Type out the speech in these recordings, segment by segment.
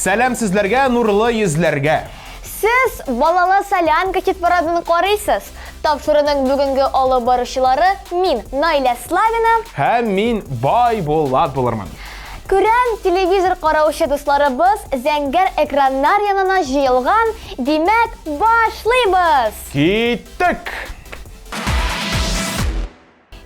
Сәлем сезләргә, нурлы йөзләргә. Сез балалы солянка хит-парадын карыйсыз. Тапшырының бүгенге алып баручылары мин Найля Славина Һәм мин Бай Булат булырмын. Күрән телевизор караучы дусларыбыз зәңгәр экраннар янына җыелган, димәк, башлыйбыз. Киттек!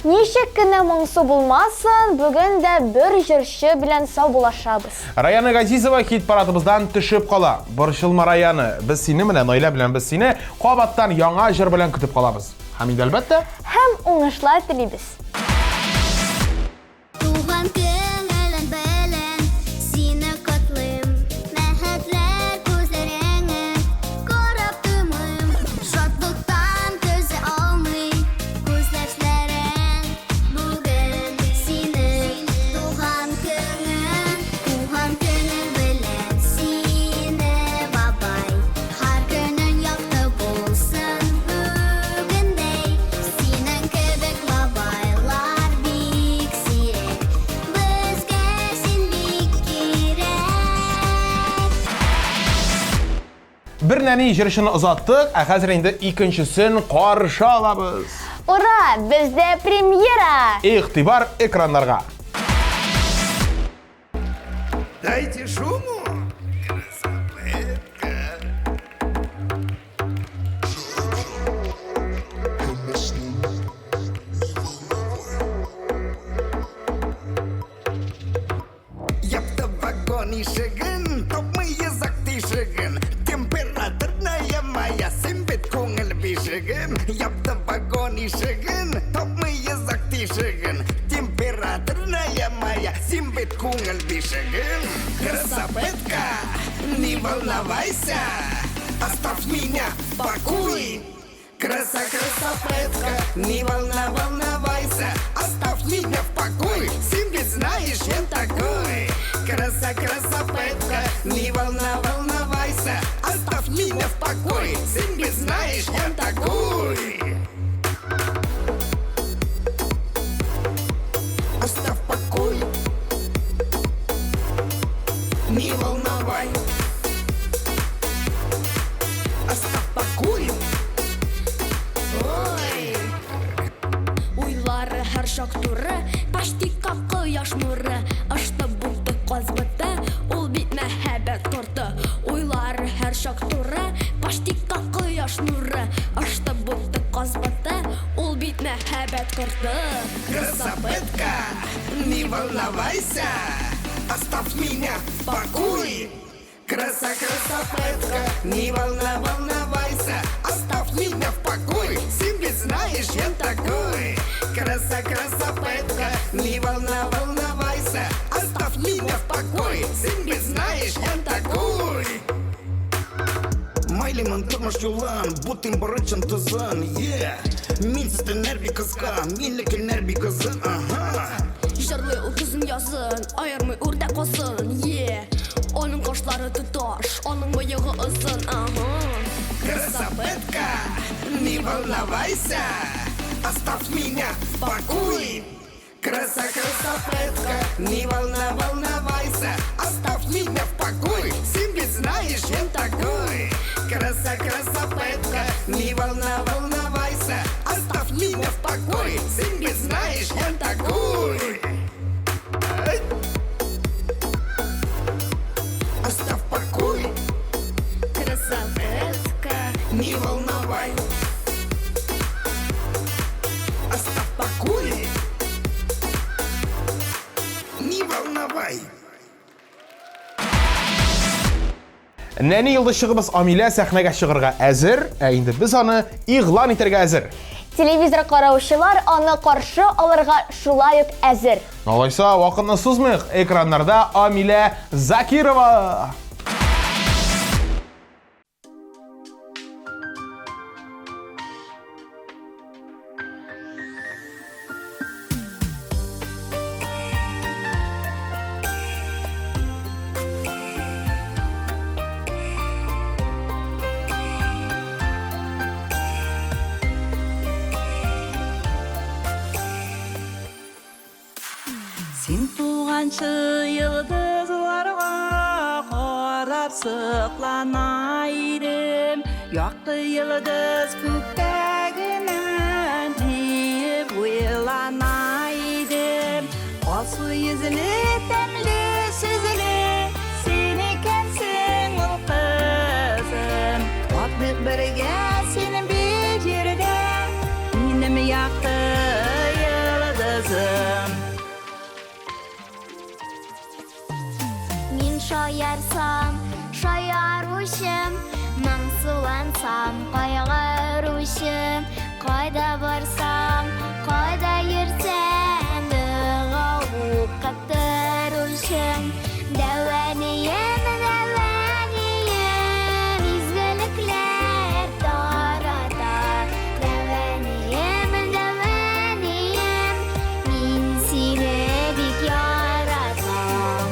Ничек кенә моңсу булмасын, бүген дә бер җырчы белән саубулашабыз. Раяны Газизова хит-парадыбыздан төшеп кала. Борчылма Раяны, без сине менә Найля белән без сине кабаттан яңа җыр белән көтеп калабыз. Һәм инде әлбәттә, Һәм уңышлар телибез. bir нәни җырчыны озаттык, ә хәзер инде икенчесен каршы алабыз. Ура, бездә премьера! Игътибар экраннарга. Дайте шуму. Я в вагоне шаган, топ-мы язык ты шаган. Температурная моя, симбит кунгл бишаган. Я в вагоне шаган, топ-мы язык ты шаган. Температурная моя, симбит кунгл бишаган. Красаветка, не волновайся, оставь меня в покое. Красаветка, не волновайся, оставь меня в покое. Симбит знаешь, я такой. Красаветка, не волновайся, оставь меня в покое. Симбит знаешь, я такой. Оставь покой, не волновай. Оставь покой. Ой. Уйлары һәр шак туры, почти как кояш нуры. Ашты булды казбыты, ул бит мәхәббәт торты. Уйлары һәр шак туры, почти как кояш нуры. Ашты булды казбыты, ул бит мәхәббәт торты. Красаветка, не волновайся, оставь меня в покое. Красаветка, не волновайся, оставь меня в покое. Симби знаешь, я такой. Красаветка, не волновайся, оставь меня в покое. Симби знаешь, я такой. Майлиман тормош юлан, бутин барычын тызын, Мин сізді нәрби қызға, менлікі нәрби қызын, Жырлы ул күзен язын, аярмый үрдә козын, Оның кошлары туташ, оның мыйығы ызын, Красаветка, не волновайся, оставь меня в покое. Красаветка, не волновайся, оставь меня в покое. Симби знаешь, я такой. Красаветка, не волновайся, оставь меня в покое. Симби знаешь, я такой. Оставь покой. Красаветка, Не волновай. Оставь покой. Не волновай. Нәни йолдызчыгыбыз Амилә сәхнәгә чыгырга әзер, ә инде без аны игълан итәргә әзер. Телевизор караучылар аны каршы алырга шулай ук әзер. Алайса, вакытны сузмыйк, экраннарда Амилә Закирова. Син туганчы йылдызларга кара oylap sıklanaydım. Yaktı yıldız kökteğinden deyip uylanaydım. Al su yüzünü temli süzülü seni kensin ol kızım. Attık birge senin bir yerde benim yaktı yıldızım. Min şayarsam şayaruşum, mansulansam kaygıruşum. Kayda varsam, kayda yürsen dağılıp kaptıruşum. Devaniyem, devaniyem, izgülükler tarata. Devaniyem, devaniyem, min seni bik yaratam.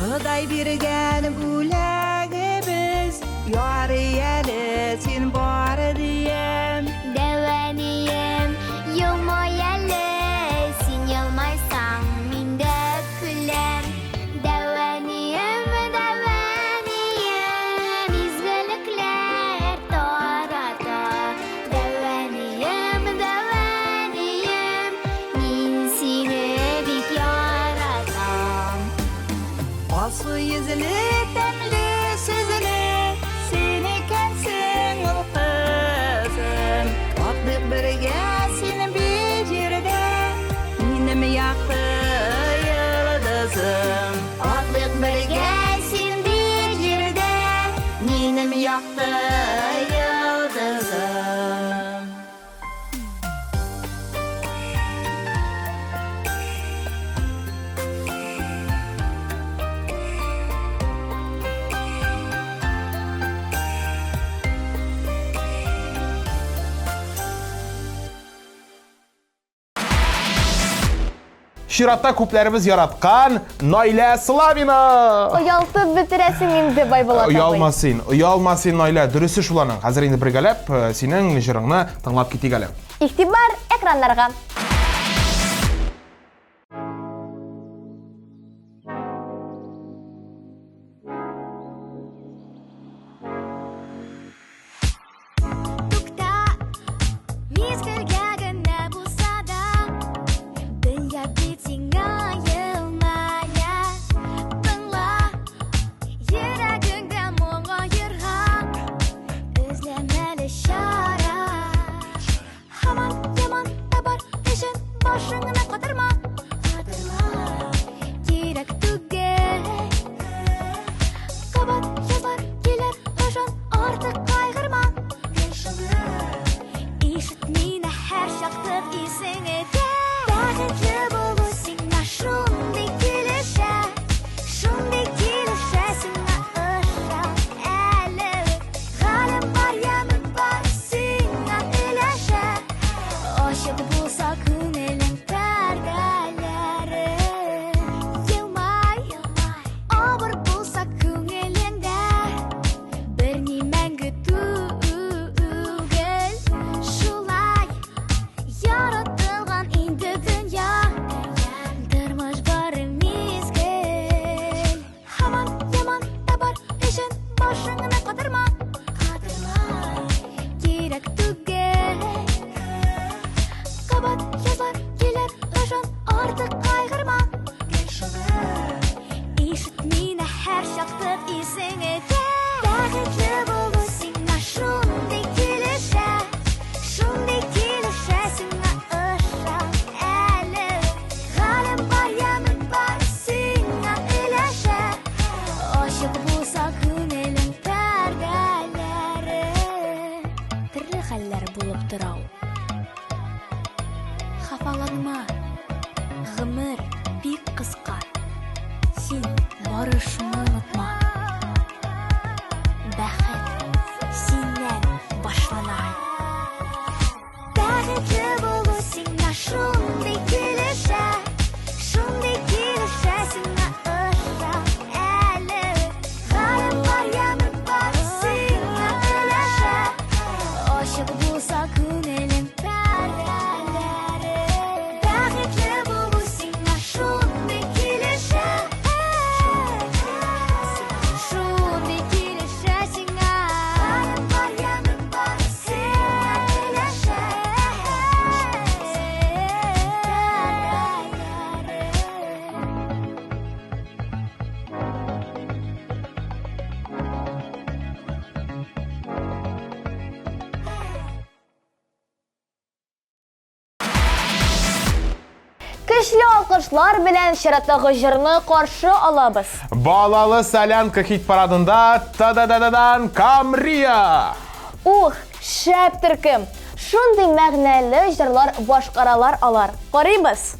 Kıday birgen gülegi biz, yarı yeli sen var diyem. Devaniyem, yılmayeli, sen yılmaysan min de külem. Devaniyem, devaniyem, izgülükler tarata. Devaniyem, devaniyem, min seni bik yaratam. Al su yüzünü temli süzülü seni kensin ol kızım. Attık birge senin bir yerde benim yaktı yıldızım. Atlık birge sen bir yerde, Benim yaktı yıldızım. Şiratda kuplarımız yaratkan Noyla Slavina. Uyaltып бетерәсең инде Байболат абый. Uyalmasın Noyla. Dürüsü şulanın. Hazır indi birgelep senin jırığını tınlap kitik alem. Игътибар экраннарга. Tukta, mezgilga gina bo'lsa da, dilga betingga yilmaya. Tingla, yuragingda mo'g'ayir ham, izlamali shara. Hamon yomon tabar peshin boshingni qotirma. Kerak tugay. Qabat yozlar kelar qachon ortiq qayg'urma. Eshit meni har chaqda esingda. Baxtli bo'lsang shunday kelisha. Shunday kelisha senga o'sha ali. G'alim bor yamin bor senga ilasha. Oshiq bo'lsa ko'ngling pardalari. Yilmay, obur bo'lsa ko'nglingda. Bir nimangi tugil. Shulay yaratilgan endi dunyo. Dirmish bor mezgil. Hamon yomon tabar peshin boshingni qotirma. Kerak tugil. Qabat yozlar kelar qachon ortiq qayg'urma. Eshit meni har chaqda esingda. Baxtli bo'lsang shunday kelisha. Shunday kelisha senga o'sha ali. G'alim bor yamin bor senga ilasha. Oshiq bo'lsa ko'ngling pardalari. Turli hallar bo'lib turau. Xafalanma, g'imir bek qisqa. Sen borishini unutma. Baxt sendan boshlanay. Baxtli bo'lsang shunday kelisha. Shunday kelisha senga o'sha алкышлар белән чираттагы җырны каршы алабыз. Балалы Солянка хит парадында Та-да-да-да-дан Камрия. Ух, шәп төркем. Шундый мәгънәле җырлар башкаралар алар. Карыйбыз.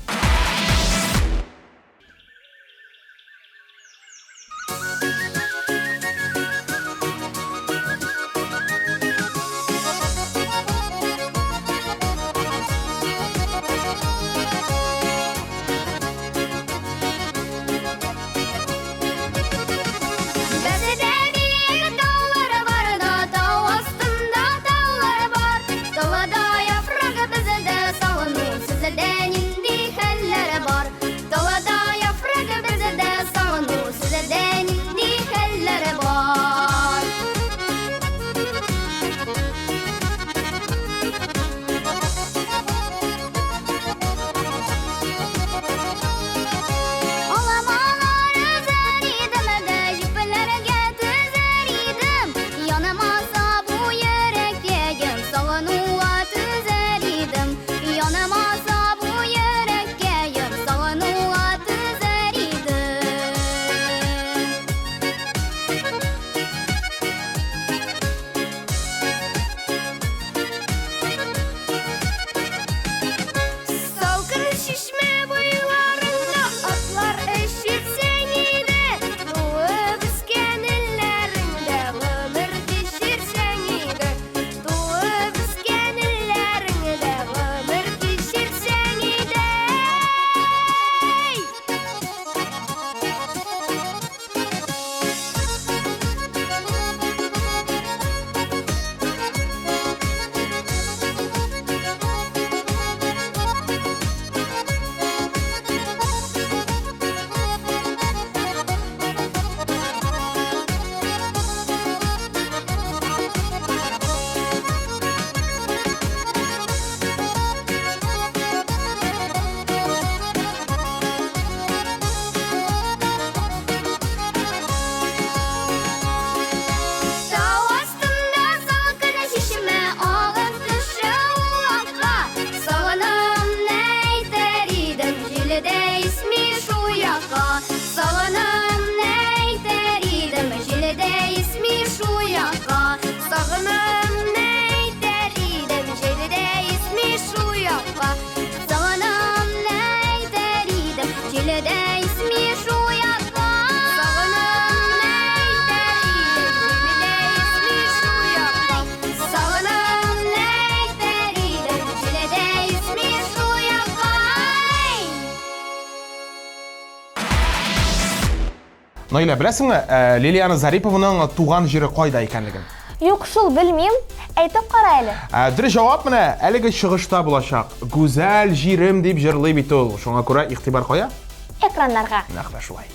Найла, беләсеңме, Лилияна Зарипованың туган җире кайда икәнлеген? Юк, шул белмим. Әйтеп кара әле. Дөрес җавап менә әлеге чыгышта булачак. Гүзәл җирем дип җырлый бит ул. Шуңа күрә игътибар кая? Экраннарга. Нәкъ шулай.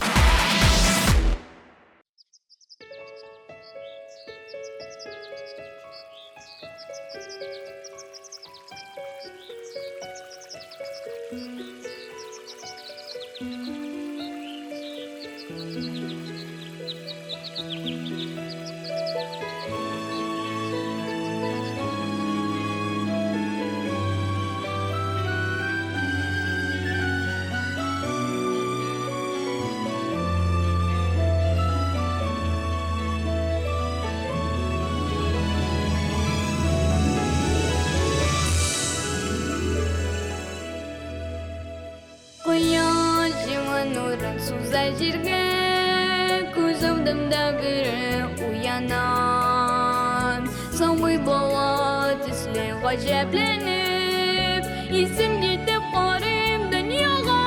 Кояшыңа нурын суза җиргә, күземдә бер уянам. Сабый бала төсле гаҗәпләнеп, исем китеп карыйм дөньяга.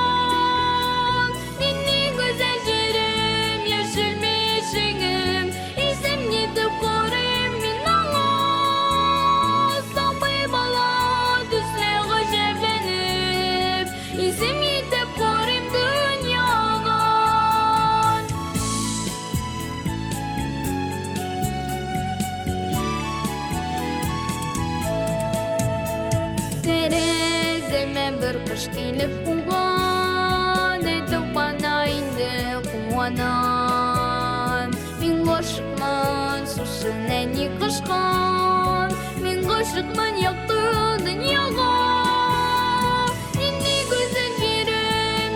Мине гүзәл җирем, яшел бишегем, исем китеп карыйм мин аңа. Сабый бала төсле гаҗәпләнеп, исем китеп карыйм дөньяга. Тәрәзәмә бер кош килеп куган, әйтеп кана инде куанам. Мин гашыкмын, сусын әни кышкан, мин гашыкмын якты дөньяга. Нинди гүзәл җирем,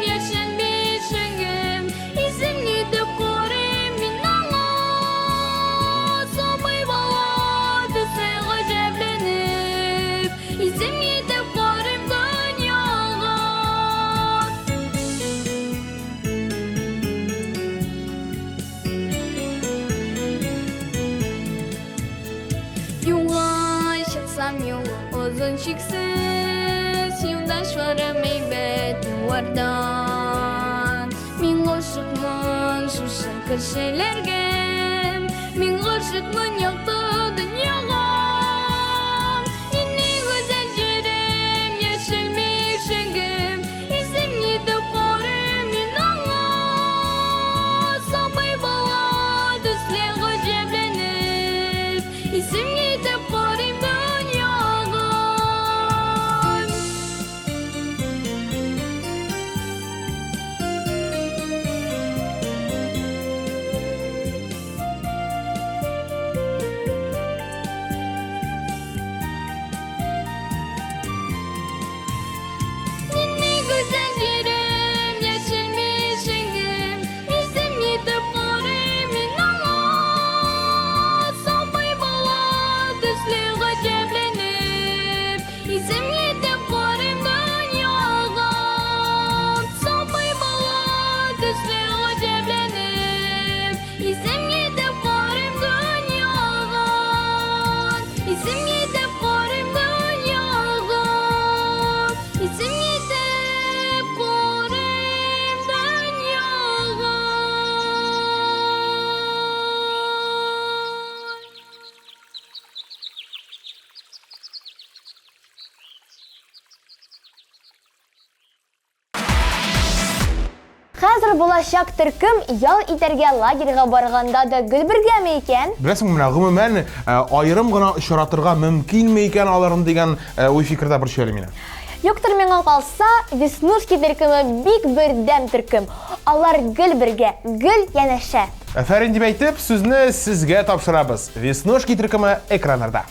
чексіз юлдашларым әйбәт юлардан. Мин ғашықмын шушы кешеләргә, мин ғашықмын якты дөньяга. Инде гүзәл җирем, яшел мишегем, исең итеп карыйм мин аңа. Сабый бала төсле гаҗәпләнеп, исең итеп карыйм дөньяга. Нинди гүзәл җирем, яшел мишегем, исең итеп карыйм мин аңа. Сабый бала төсле гаҗәпләнеп, исең итеп карыйм дөньяга. Сабый бала төсле гаҗәпләнеп, исең итеп карыйм дөньяга. Исең итеп карыйм дөньяга. Исең итеп карыйм дөньяга. Хәзер булачак төркем ял итәргә лагерьга барганда да гел бергәме икән? Беләсең, менә гомумән аерым гына очратырга мөмкинме икән аларны дигән уй фикердә бер шәле мине. Юктыр миңа калса, Веснушки төркеме бик бердәм төркем. Алар гел бергә, гел янәшә. Афәрин дип әйтеп, сүзне сезгә тапшырабыз. Веснушки төркеме экраннарда.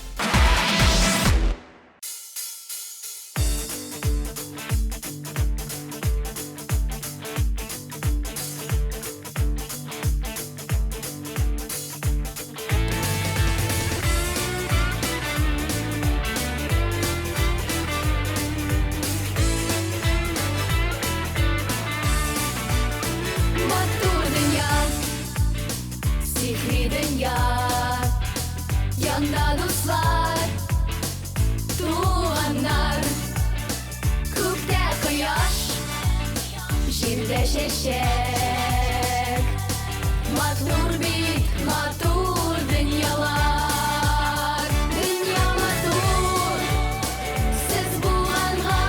Матур дөнья, сихри дөнья, янда дуслар, туганнар, күктә кояш, җирдә чәчәк. Матур бит, матур дөньялар, дөнья матур, сез булганга.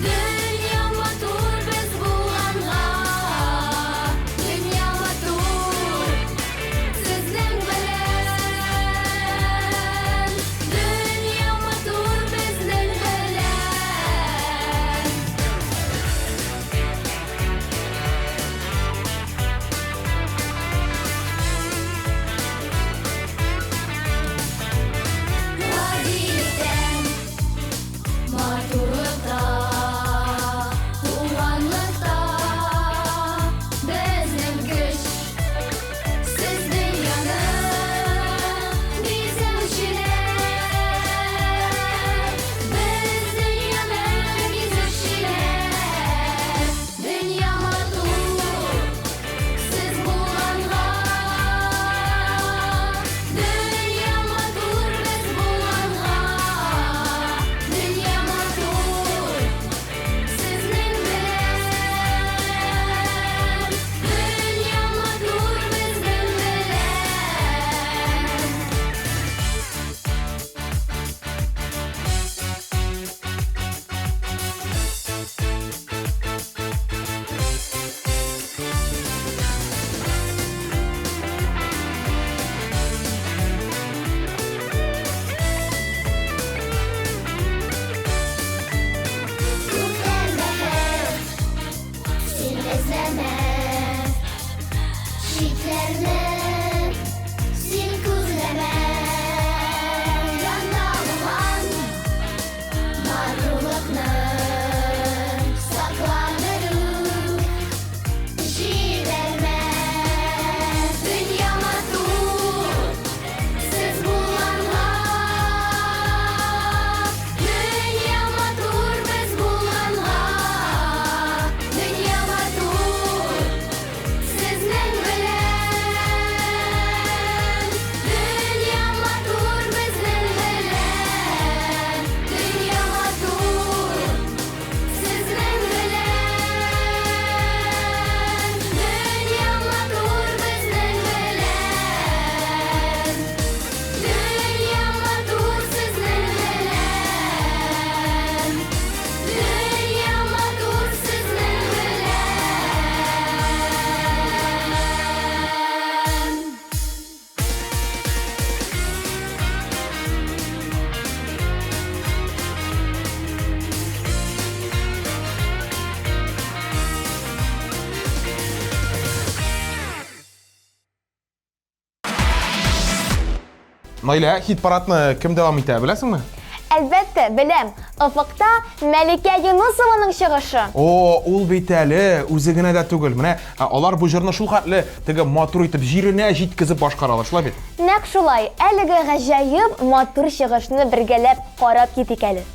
Дөнья матур, без булганга. Дөнья матур, сезнең белән. Дөнья матур, безнең белән. Naila, hit paradını kim devam ite bilesin mi? Әлбәттә, беләм. Ufukta Мәликә Юнусованың чыгышы. Ул бит әле үзе генә дә түгел. Менә алар бу җырны шул хәтле теге матур итеп җиренә җиткезеп башкаралар, шулай бит. Нәкъ шулай, әлеге гаҗәеп матур чыгышны бергәләп карап китик әле.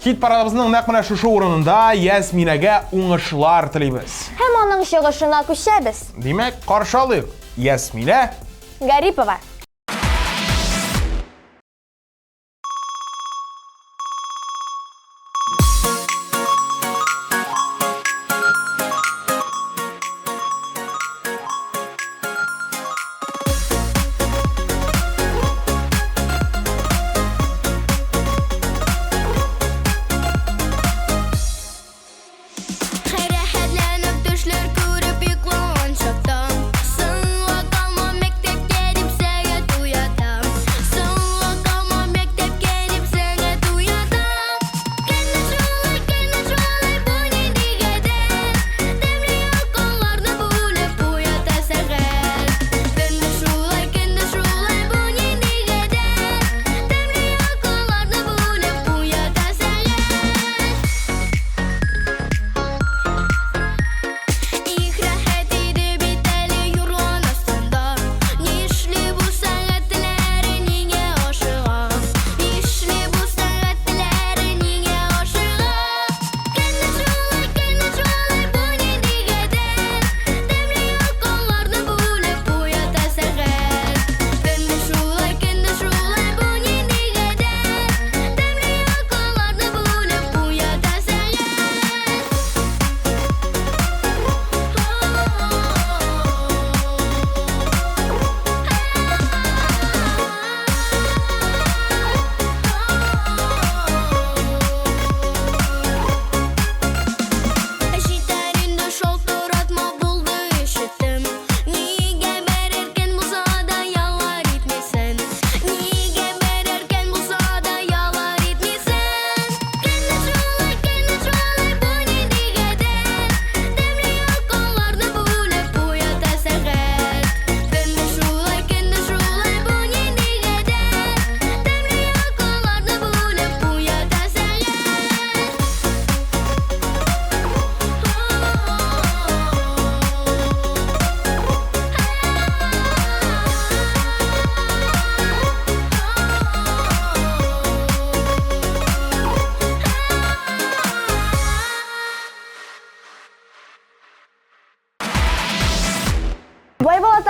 Hit paradımızın nәкъ менә шушы урынында Ясминәгә уңышлар телибез. Һәм аның чыгышына күчәбез. Димәк, каршы алыйк. Ясминә Гарипова. Хәрәхәтләнеп төшләр күреп йокланган чакта, соңга калма мәктәпкә дип сәгать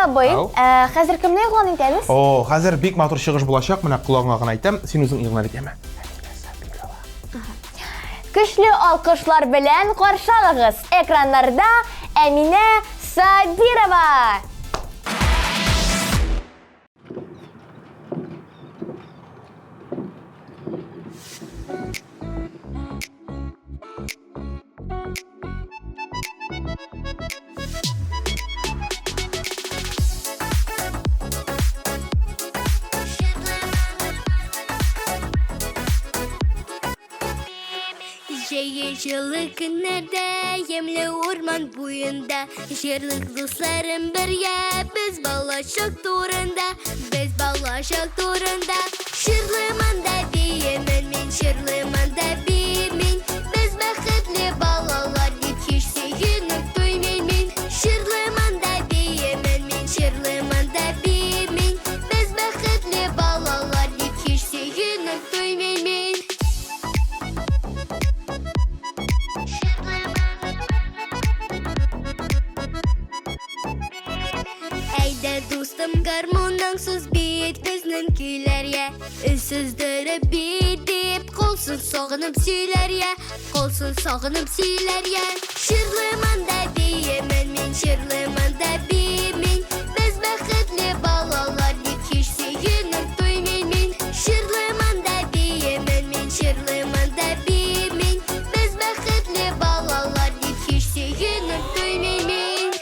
абый, Ау. хәзер кемне игълан итәбез? О, хәзер бик матур чыгыш булачак, менә колагыңа гына әйтәм, син үзең игълан итәме. Көчле алкышлар белән каршы алыгыз. Экраннарда Әминә Сабирова. Жылы көннәрдә, ямьле урман буенда, җирлек дусларым бергә, без балачак турында, Ширлы манда биемен мин, ширлы манда биемен, без бәхетле балалар дип һич сөйенеп туймыйм мин. Ширлы манда биемен мин, ширлы манда биемен, без бәхетле балалар дип һич сөйенеп туймыйм мин. Әйдә дустым, гармунның сүз бит безнең көйләргә, үзсездереп бит дип калсын сагынып сөйләргә, Ширлы манда биемен мин, ширлы манда биемен, без бәхетле балалар дип һич сөйенеп туймыйм мин. Ширлы манда биемен мин, ширлы манда биемен, без бәхетле балалар дип һич сөйенеп туймыйм мин.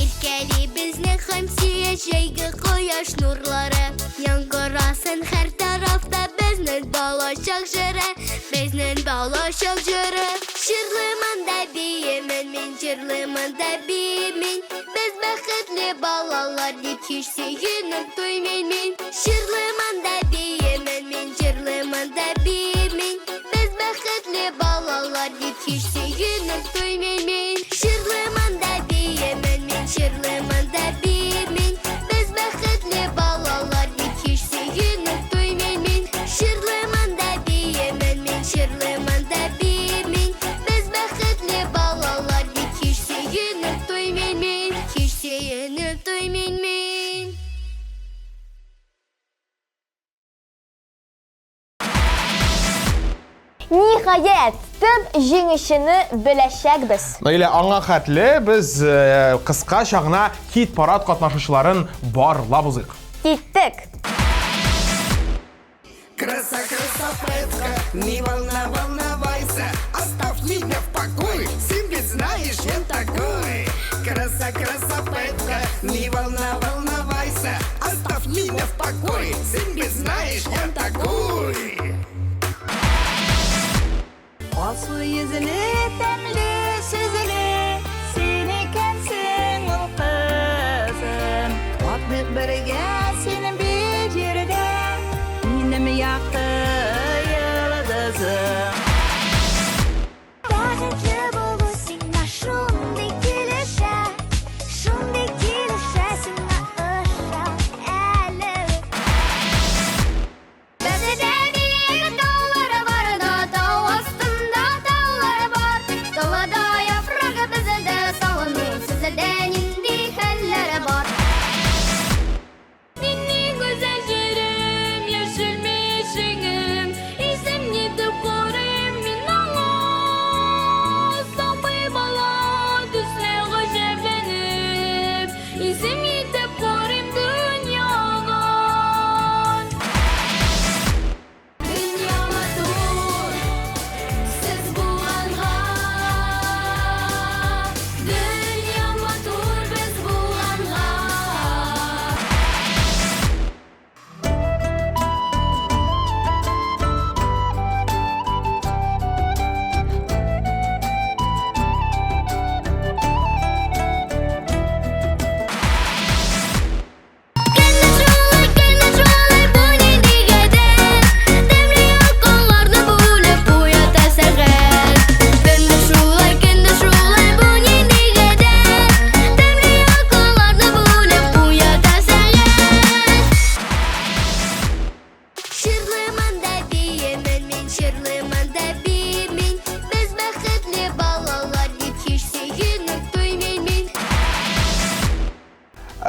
Иркәли безнең хәмсия җәйге кояш нурлары, яңгырасын һәр тарафта безнең балачак җыры, Ширлы манда биемен мин, җырлы манда биемен, без бәхетле балалар дип һич сөйенеп туймыйм мин. Ширлы манда биемен мин, җырлы манда биемен, без бәхетле балалар дип һич сөйенеп туймыйм мин. Ширлы манда биемен мин, җырлы манда биемен, без бәхетле балалар дип һич сөйенеп туймыйм мин. Ширлы манда биемен мин, җырлы манда биемен, без бәхетле балалар дип һич сөйенеп туймыйм мин, һич сөйенеп туймыйм мин. Ниһаять, төп җиңүчене беләчәкбез. Наилә, аңа хәтле біз кыскача гына хит парад катнашучыларын барлабыз. Киттек. Красотка, не волновайся, оставь меня в покое, сам ведь знаешь, я такой. Красотка, не волновайся, оставь меня в покое, сам ведь знаешь, я такой. Aslı yüzünü, temli sözünü, seni kensin ol kızım. Atlık birge senin bir yerde, yine mi yaktı yıldızım? Бәхетле булу сиңа шундый килешә, сиңа ышан әле. Бездә бик таулары бар да, тау астында таулары бар.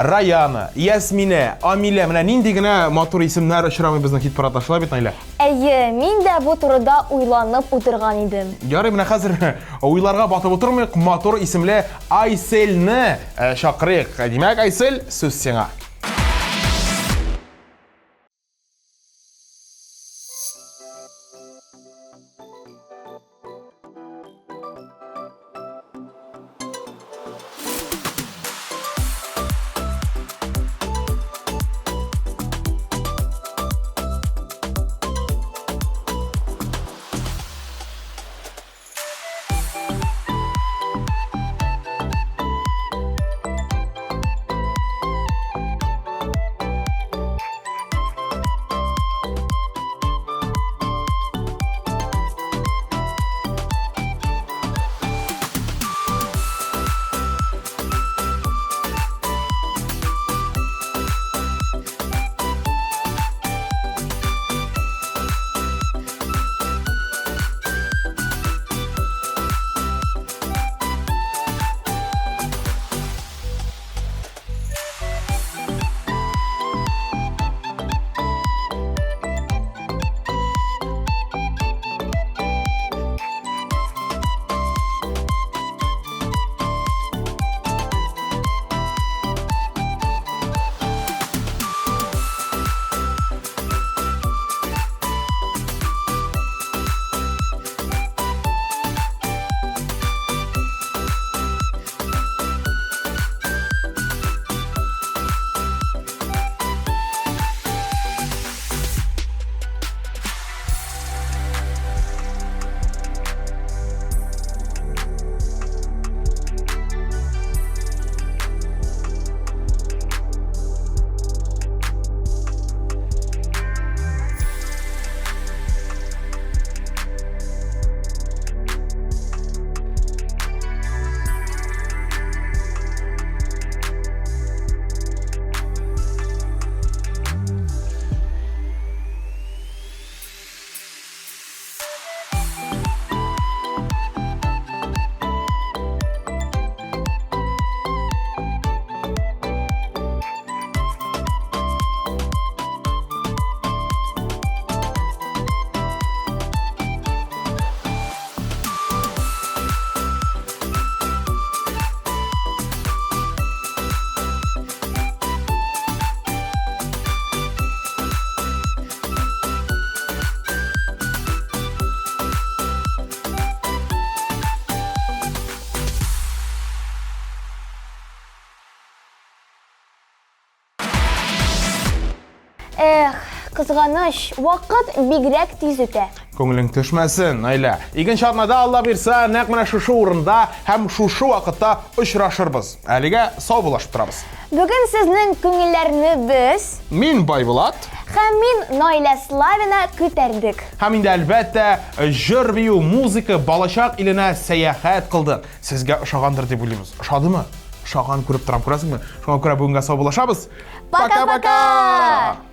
Rayana, Yasmina, Amila менә нинди генә матур исемнәр очрамый безнең хит парадашлар бит Найля. Әйе, мин дә бу турыда уйланып утырган идем. Ярый, менә хәзер уйларга батып утырмыйк, матур исемле Айселне чакырыйк. Димәк, Айсел, сүз сиңа. Кызганыч, вакыт бигрәк тиз үтә. Күңелең төшмәсен, Найля. Икенче атнада Алла бирсә, нәкъ менә шушы урында һәм шушы вакытта очрашырбыз. Әлегә сау булашып торабыз. Бүген сезнең күңелләрне без, Мин Байбулат һәм мин Найля Славина күтәрдек. һәм инде әлбәттә җыр бию, музыка балачак иленә сәяхәт кылдык. Сезгә ошагандыр дип уйлыйбыз. Ошадымы? Ошаган күреп торам, күрәсеңме? Шуңа күрә бүгенгә сау булашабыз. Пока-пока!